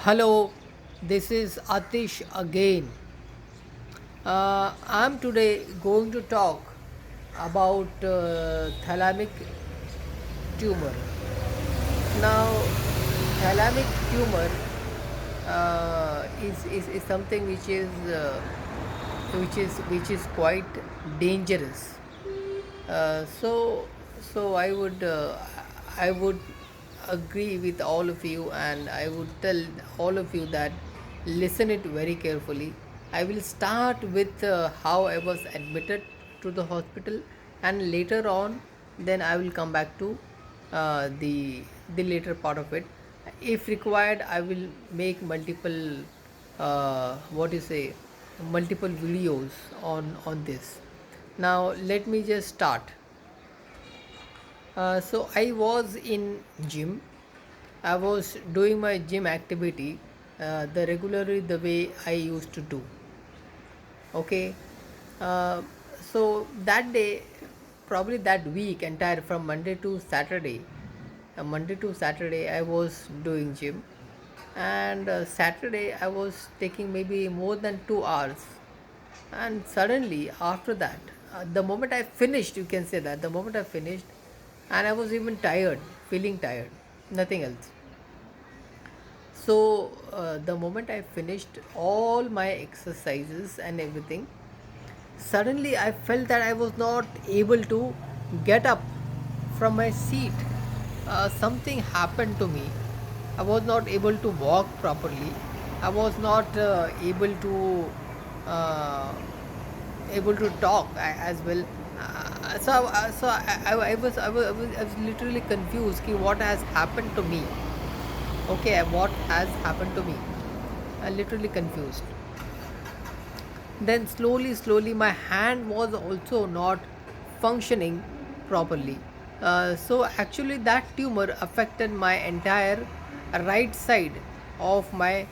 Hello, this is Atish again. I'm today going to talk about thalamic tumor. Now, thalamic tumor is something which is quite dangerous. Uh, so so I would agree with all of you, and I would tell all of you that listen it very carefully. I will start with how I was admitted to the hospital, and later on, then I will come back to the later part of it. If required, I will make what you say multiple videos on this. Now let me just start. So I was in gym. I was doing my gym activity the regularly the way I used to do. Okay. Uh, so that day, probably that week entire from Monday to Saturday, I was doing gym, and Saturday I was taking maybe more than 2 hours, and suddenly after that, the moment I finished, you can say that the moment I finished, and I was even tired, feeling tired, nothing else. So the moment I finished all my exercises and everything, suddenly I felt that I was not able to get up from my seat. Something happened to me. I was not able to walk properly. I was not uh, able to talk as well. I was literally confused. Ki what has happened to me? Okay, what has happened to me? I literally confused. Then slowly, my hand was also not functioning properly. So actually, that tumor affected my entire right side of my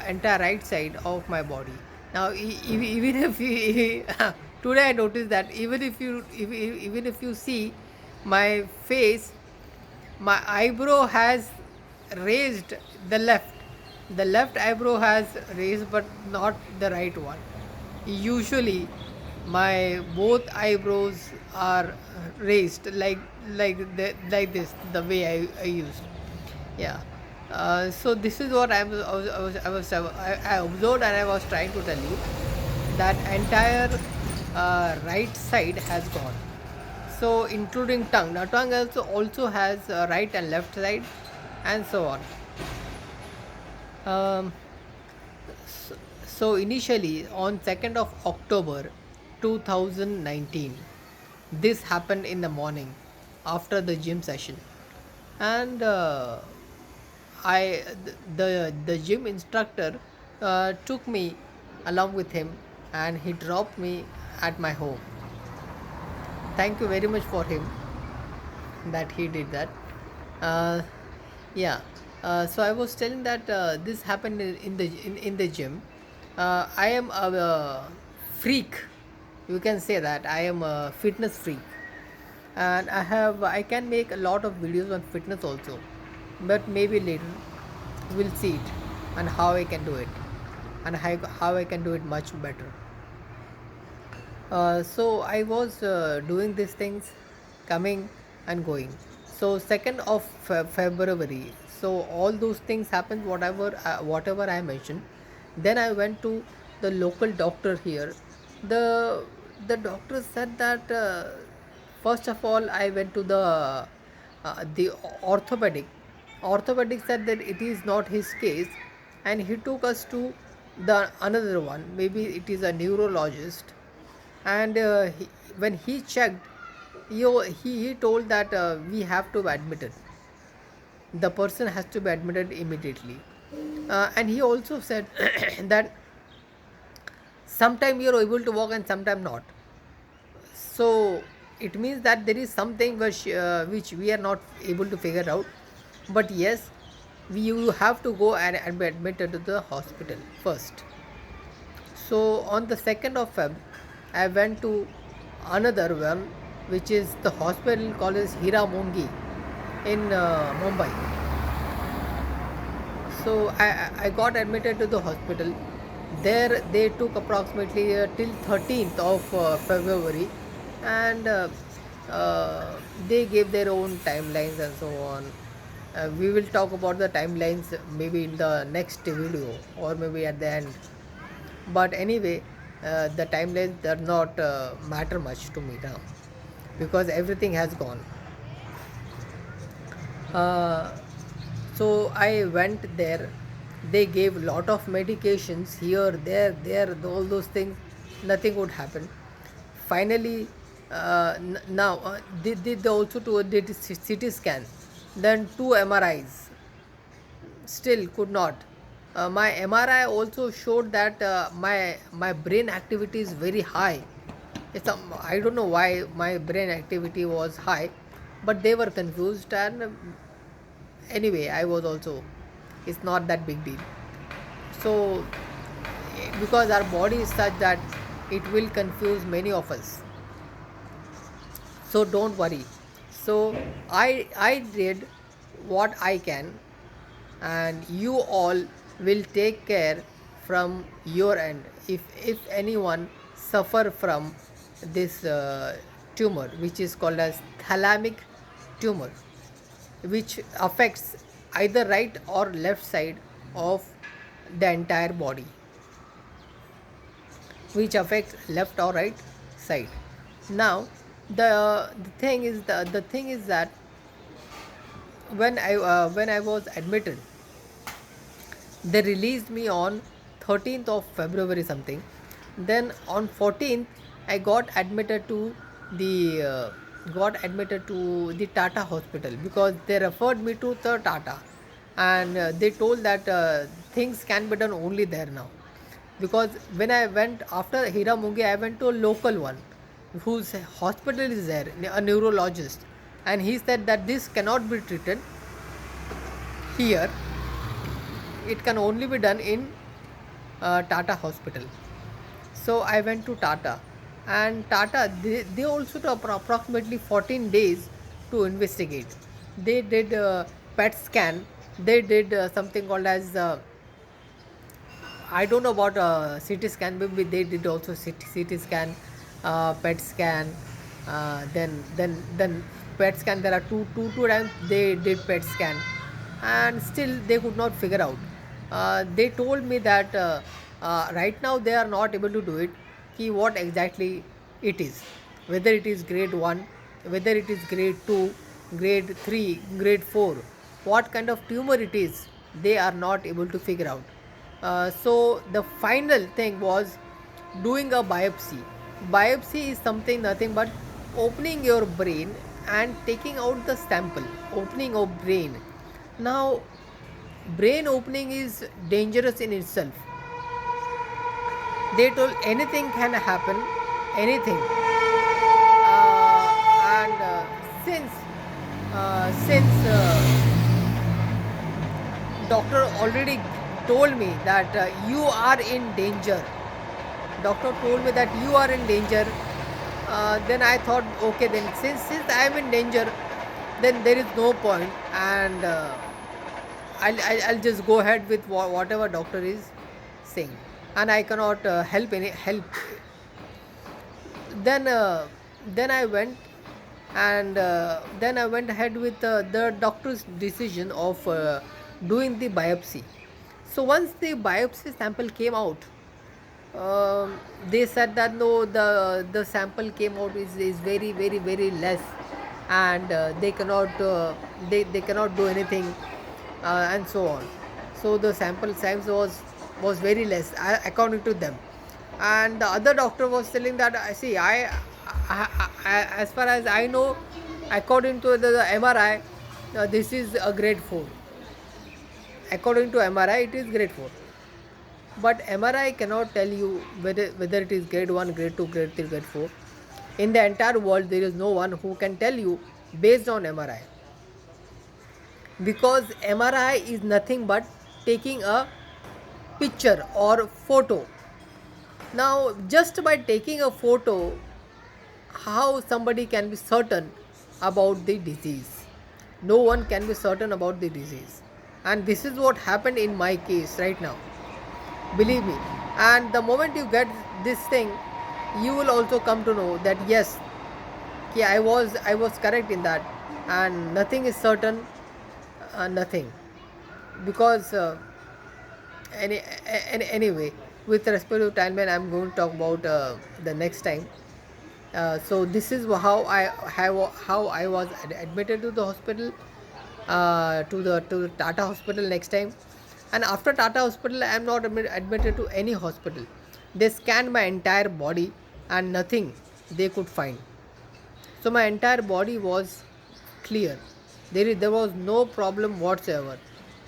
entire right side of my body. Now, even if you today I noticed that even if you see my face, my eyebrow has raised the left. The left eyebrow has raised, but not the right one. Usually, my both eyebrows are raised like this, the way I used. Yeah. So this is what I observed, and I was trying to tell you that entire right side has gone. So including tongue. Now tongue also has right and left side, and so on. Um, so, so initially on 2nd of October 2019, this happened in the morning after the gym session, and the gym instructor took me along with him, and he dropped me at my home. Thank you very much for him that he did that. Uh, yeah. So I was telling that this happened in the gym. I am a freak. You can say that I am a fitness freak, and I can make a lot of videos on fitness also, but maybe later we'll see it and how I can do it, and how I can do it much better. So I was doing these things, coming and going. So 2nd of February. So all those things happened. Whatever I mentioned. Then I went to the local doctor here. The the doctor said that first of all I went to the orthopedic. Orthopedic said that it is not his case, and he took us to the another one. Maybe it is a neurologist, and when he checked, he told that we have to be admitted. The person has to be admitted immediately, and he also said that sometime you are able to walk and sometime not. So it means that there is something which we are not able to figure out, but yes, you have to go and be admitted to the hospital first. So on the 2nd of Feb, I went to another one, which is the hospital called as Hira Mongi in Mumbai. So I got admitted to the hospital. There they took approximately till 13th of February, and uh, they gave their own timelines and so on. We will talk about the timelines maybe in the next video or maybe at the end. But anyway, the timelines does not matter much to me now because everything has gone. Uh, so I went there. They gave lot of medications here, there, all those things. Nothing would happen. Finally, now they also did CT scan, then two MRIs. Still could not. My MRI also showed that my brain activity is very high. I don't know why my brain activity was high, but they were confused, and anyway, I was also. It's not that big deal. So, because our body is such that it will confuse many of us. So don't worry. So I did what I can, and you all will take care from your end. If anyone suffer from this tumor, which is called as thalamic tumor, which affects either right or left side of the entire body, which affects left or right side. Now the thing is that when I was admitted, they released me on 13th of February something. Then on 14th, I got admitted to the Tata hospital because they referred me to the Tata, and they told that things can be done only there now. Because when I went after Hiramungi, I went to a local one whose hospital is there, a neurologist, and he said that this cannot be treated here. It can only be done in Tata hospital. So I went to Tata, and Tata they also took approximately 14 days to investigate. They did PET scan. They did something called as I don't know about CT scan. Maybe they did also CT scan, PET scan. Then PET scan. There are two times they did PET scan, and still they could not figure out. They told me that right now they are not able to do it. Ki what exactly it is, whether it is grade 1, whether it is grade 2, grade 3, grade 4, what kind of tumor it is, they are not able to figure out. So the final thing was doing a biopsy. Biopsy is something nothing but opening your brain and taking out the sample. Opening of brain. Now, brain opening is dangerous in itself. They told anything can happen, anything. And since doctor already told me that you are in danger, doctor told me that you are in danger, then I thought, okay, then since I am in danger, then there is no point, and I'll just go ahead with whatever doctor is saying, and I cannot help. Then then I went, and then I went ahead with the doctor's decision of doing the biopsy. So once the biopsy sample came out, they said that no, the sample came out is very less, and they cannot do anything, and so on. So the sample size was very less according to them, and the other doctor was telling that see as far as I know, according to the MRI, this is a grade 4. According to MRI, it is grade 4. But MRI cannot tell you whether it is grade 1, grade 2, grade 3, grade 4. In the entire world, there is no one who can tell you based on MRI. Because MRI is nothing but taking a picture or photo. Now, just by taking a photo, how somebody can be certain about the disease? No one can be certain about the disease. And this is what happened in my case right now, believe me. And the moment you get this thing, you will also come to know that yes, yeah, I was correct in that, and nothing is certain, nothing, because anyway, with respect to timeline, I'm going to talk about the next time. So this is how I was admitted to the hospital, to the Tata hospital next time. And after Tata hospital, I am not admitted to any hospital. They scanned my entire body and nothing they could find. So my entire body was clear. There was no problem whatsoever.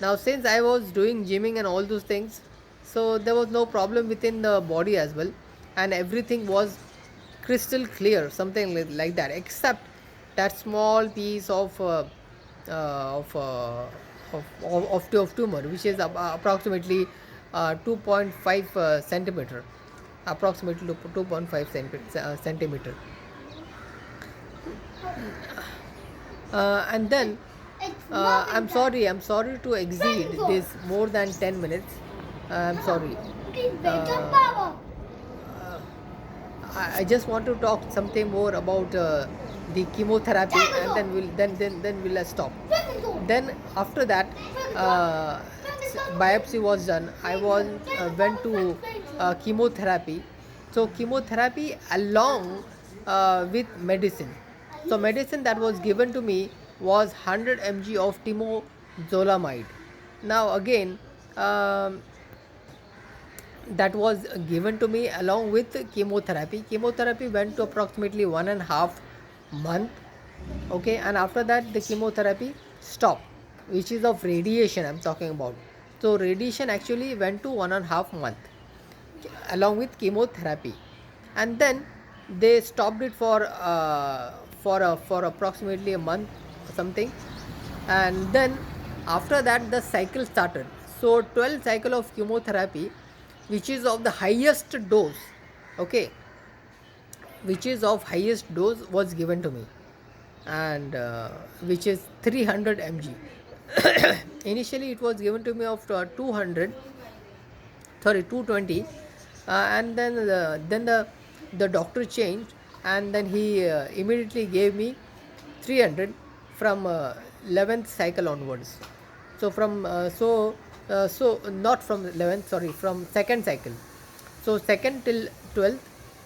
Now, since I was doing gymming and all those things, so there was no problem within the body as well, and everything was crystal clear, something like that, except that small piece uh, of, uh, of tumor, which is approximately 2.5 centimeter, approximately 2.5 centimeter. And then I'm sorry to exceed this more than 10 minutes. I'm sorry. uh, I just want to talk something more about the chemotherapy, and then we'll stop. Then after that, uh, biopsy was done. I was went to chemotherapy. So chemotherapy along with medicine. So medicine that was given to me was 100 mg of temozolomide. Now again, um, that was given to me along with chemotherapy. Chemotherapy went to approximately 1.5 month. Okay, and after that the chemotherapy stopped, which is of radiation I'm talking about. So radiation actually went to 1.5 month along with chemotherapy, and then they stopped it for approximately a month or something. And then after that the cycle started. So 12 cycle of chemotherapy, which is of the highest dose, okay, which is of highest dose, was given to me, and which is 300 mg. Initially it was given to me of 200, sorry, 220. And then the doctor changed, and then he immediately gave me 300 from 11th cycle onwards. So so not from 11th, sorry, from second cycle. So second till 12th,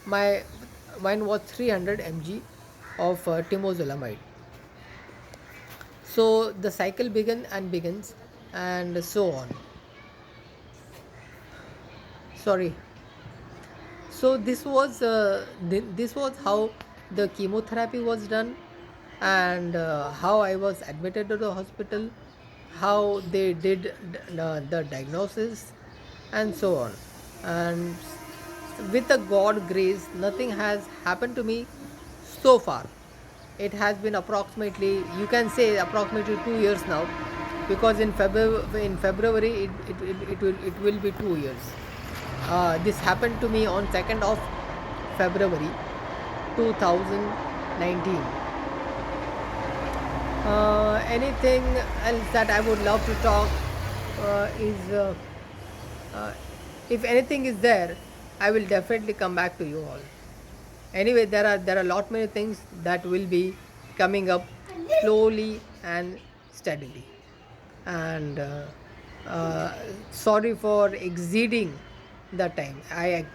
my mine was 300 mg of temozolomide. So the cycle begins, and so on. Sorry. So this was how the chemotherapy was done, and how I was admitted to the hospital, how they did the diagnosis, and so on. And with the God grace, nothing has happened to me so far. It has been approximately, you can say, approximately 2 years now, because in February it will be 2 years. This happened to me on 2nd of February 2019. Anything else that I would love to talk is uh, if anything is there, I will definitely come back to you all. Anyway, there are lot many things that will be coming up slowly and steadily. And uh, sorry for exceeding the time. I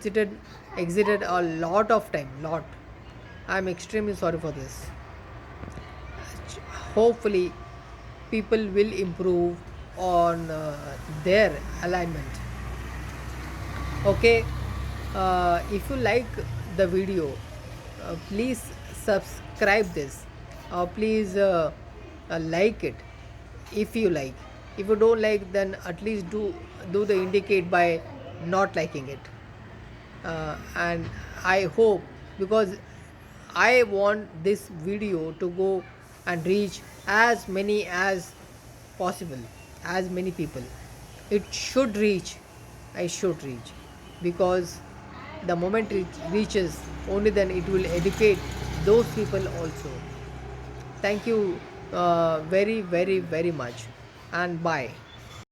exited a lot of time, lot. I'm extremely sorry for this. Hopefully people will improve on their alignment. Okay, if you like the video, please subscribe this, please like it if you like. If you don't like, then at least do the indicate by not liking it. And I hope, because I want this video to go and reach as many as possible, as many people. It should reach, I should reach, because the moment it reaches, only then it will educate those people also. Thank you very, very, very much, and bye.